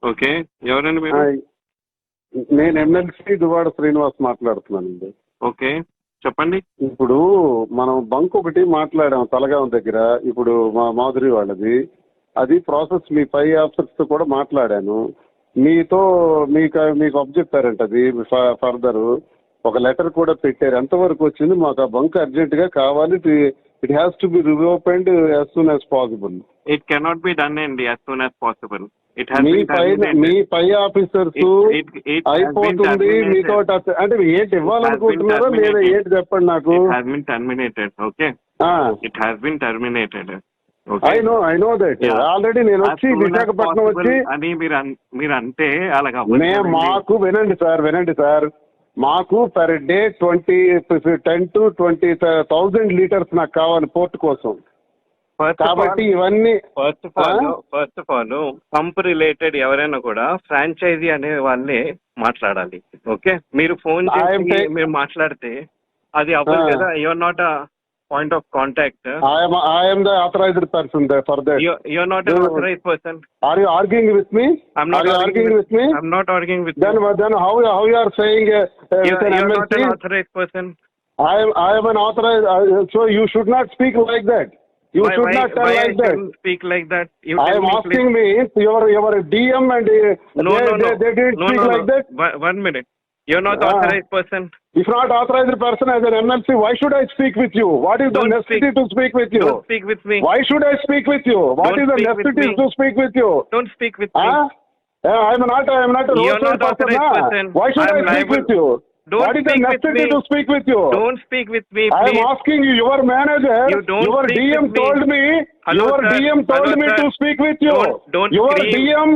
Okay. ఎవరండి మీరు? Hi. నేను ఎమ్మెల్సీ దువ్వాడ శ్రీనివాస్ మాట్లాడుతున్నానండి. ఓకే. చెప్పండి. ఇప్పుడు మనం బంక్ ఒకటి మాట్లాడాం తలగాం దగ్గర. ఇప్పుడు మా మాధురి వాళ్ళది. అది ప్రాసెస్ మీ పై ఆఫీసర్స్ తో కూడా మాట్లాడాను. మీతో మీకు అబ్జెక్టారంట అది ఫర్దర్ ఒక లెటర్ కూడా పెట్టారు. ఎంతవరకు వచ్చింది? మాకు ఆ బంక్ అర్జెంట్ గా కావాలి. It has to be reopened as soon as possible. It cannot be done అండి యాజ్ సూన్ యాజ్ పాసిబుల్. మీ పై ఆఫీసర్స్ అయిపోతుంది మీతో అంటే ఏంటి ఇవ్వాలనుకుంటున్నారో లేదా ఏంటి చెప్పండి నాకు. Terminated. Okay. It has been terminated. I know that already నేను వచ్చి విశాఖపట్నం వచ్చి అని మీరు అంటే అలాగా మాకు వినండి సార్ మాకు పర్ డే 10 to 20,000 లీటర్స్ నాకు కావాలి పోర్ట్ కోసం. కాబట్టి ఇవన్నీ first of all pump related ఎవరైనా కూడా ఫ్రాంచైజీ అనే వాళ్ళే మాట్లాడాలి. ఓకే. మీరు ఫోన్ చేసి మీరు మాట్లాడితే అది అవ్వదు కదా. Your not a point of contact. I am the authorized person there for that. You're not an authorized person. Are you arguing with me? I'm not arguing with me. I'm not arguing with then, you. Then how you are saying you're not an authorized person. I am an authorized. So you should not speak like that. You should not tell like that. Speak like that. I am asking me your DM and they didn't speak like that. 1 minute. You're not authorized person. If not authorized person as an MLC, why should I speak with you? What is the necessity to speak with you? Don't speak with me. Why should I speak with you? What is the necessity to speak with you? Don't speak with me. I am not a You're not authorized person. Why should I speak with you? What is the necessity to speak with you? Don't speak with me, please. I am asking you, your manager, your DM told me, your DM told me to speak with you. Your DM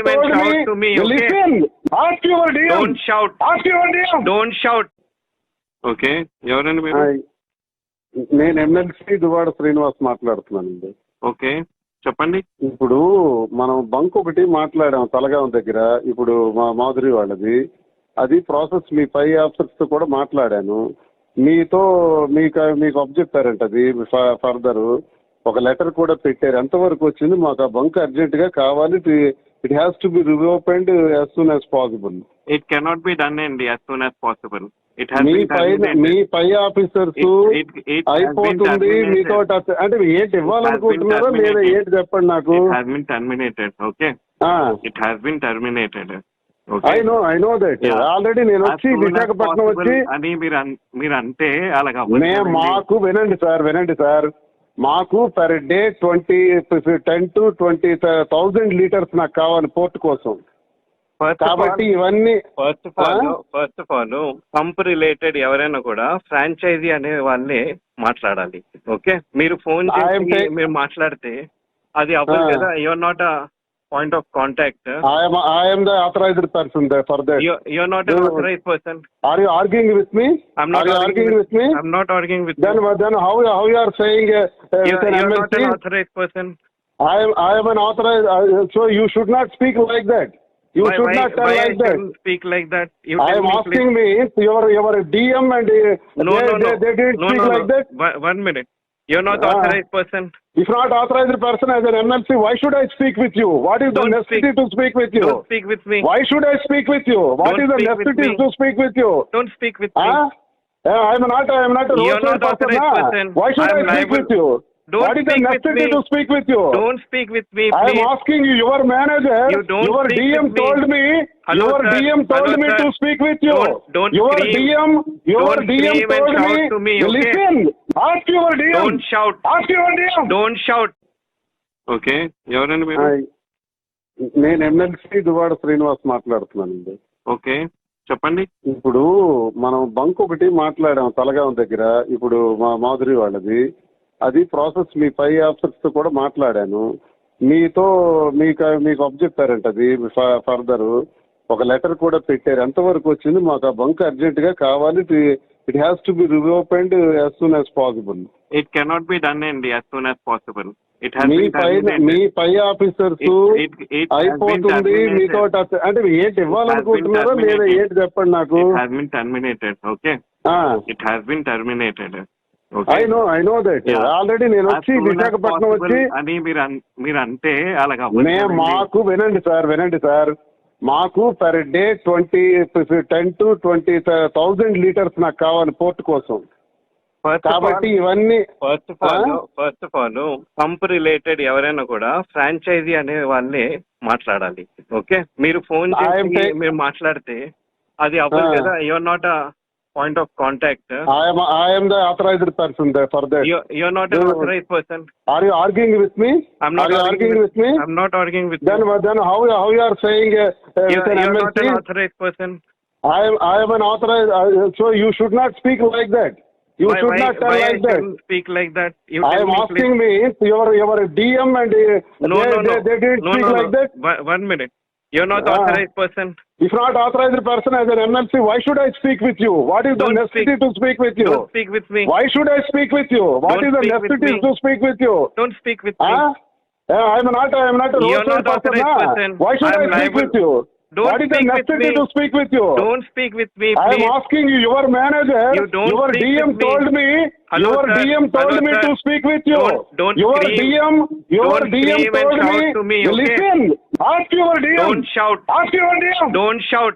told me, listen, ask your DM. Don't shout. Ask your DM. Don't shout. Okay. ఎవరండి మీరు? నేను MLC Duvvada Srinivas మాట్లాడుతున్నానండి. Okay. చెప్పండి. ఇప్పుడు మనం bunk ఒకటి మాట్లాడాం తలగాం దగ్గర. ఇప్పుడు మా మాధురి వాళ్ళది. అది ప్రాసెస్ మీ పై ఆఫీసర్స్ తో కూడా మాట్లాడాను. మీతో మీకు అబ్జెక్టారంట అది ఫర్దర్ ఒక లెటర్ కూడా పెట్టారు. ఎంతవరకు వచ్చింది? మాకు ఆ బంక్ అర్జెంట్ గా కావాలి. It has to be reopened as soon as possible. It cannot be done అండి యాజ్ సూన్ యాజ్ పాసిబుల్. మీ పై ఆఫీసర్స్ అయిపోతుంది మీతో అంటే ఏంటి ఇవ్వాలనుకుంటున్నారో లేదా ఏంటి చెప్పండి నాకు. Terminated. Okay. It has been terminated. I know that already నేను వచ్చి విశాఖపట్నం వచ్చి అని మీరు అంటే అలాగా మాకు వినండి సార్ మాకు పర్ డే 10 to 20,000 లీటర్స్ నాకు కావాలి పోర్ట్ కోసం. కాబట్టి ఇవన్నీ first of all pump related ఎవరైనా కూడా ఫ్రాంచైజీ అనే వాళ్ళే మాట్లాడాలి. ఓకే. మీరు ఫోన్ చేసి మీరు మాట్లాడితే అది అవ్వదు కదా. Your not a point of contact. I am the authorized person there for that. You're not an authorized person. Are you arguing with me? I'm not arguing with me. I'm not arguing with you. Then how you are saying you're not an authorized person. I am an authorized. So you should not speak like that. You should not tell like that. Speak like that. I am asking me your DM and they didn't speak like that. 1 minute. You're not authorized person. If not authorized person as an MLC, why should I speak with you? What is the necessity to speak with you? Don't speak with me. Why should I speak with you? What is the necessity to speak with you? Don't speak with me. I am not a You're not authorized person. Why should I speak with you? What is the necessity to speak with you? Don't speak with me, please. I am asking you, your manager, your DM told me, your DM told me to speak with you. Your DM told me, listen, ask your DM. Don't shout. Ask your DM. Don't shout. Okay. ఎవరండి మీరు? నేను MLC Duvvada Srinivas మాట్లాడుతున్నానండి. Okay. చెప్పండి. ఇప్పుడు మనం bunk ఒకటి మాట్లాడాం తలగాం దగ్గర. ఇప్పుడు మా మాధురి వాళ్ళది. అది ప్రాసెస్ మీ పై ఆఫీసర్స్ తో కూడా మాట్లాడాను. మీతో మీకు అబ్జెక్టారంట అది ఫర్దర్ ఒక లెటర్ కూడా పెట్టారు. ఎంతవరకు వచ్చింది? మాకు ఆ బంక్ అర్జెంట్ గా కావాలి. It has to be reopened as soon as possible. It cannot be done అండి యాజ్ సూన్ యాజ్ పాసిబుల్. మీ పై ఆఫీసర్స్ అయిపోతుంది మీతో అంటే ఏంటి ఇవ్వాలనుకుంటున్నారో లేదా ఏంటి చెప్పండి నాకు. Terminated. Okay. It has been terminated. I know that already నేను వచ్చి విశాఖపట్నం వచ్చి అని మీరు అంటే అలాగా మాకు వినండి సార్ మాకు పర్ డే 10 to 20,000 లీటర్స్ నాకు కావాలి పోర్ట్ కోసం. కాబట్టి ఇవన్నీ first of all pump related ఎవరైనా కూడా ఫ్రాంచైజీ అనే వాళ్ళే మాట్లాడాలి. ఓకే, మీరు ఫోన్ చేసి మీరు మాట్లాడితే అది అవ్వదు కదా. Your not a point of contact. I am the authorized person there for that. You're not an authorized person. Are you arguing with me? I'm not arguing with me. I'm not arguing with then, you. Then how you are saying you're not an authorized person. I am an authorized. So you should not speak like that. You should not tell like that. Speak like that. I am asking me your DM and they didn't speak like that. 1 minute. You're not authorized person. If not authorized person as an MLC, why should I speak with you? What is the necessity to speak with you? Don't speak with me. Why should I speak with you? What is the necessity to speak with you? Don't speak with me. I am not a roadside person. Why should I speak with you? What is the necessity to speak with you? Don't speak with me, please. I am asking you, your manager, your DM told me, your DM told me to speak with you. Your DM told me, listen, ask your DM. Don't shout. Ask your DM. Don't shout.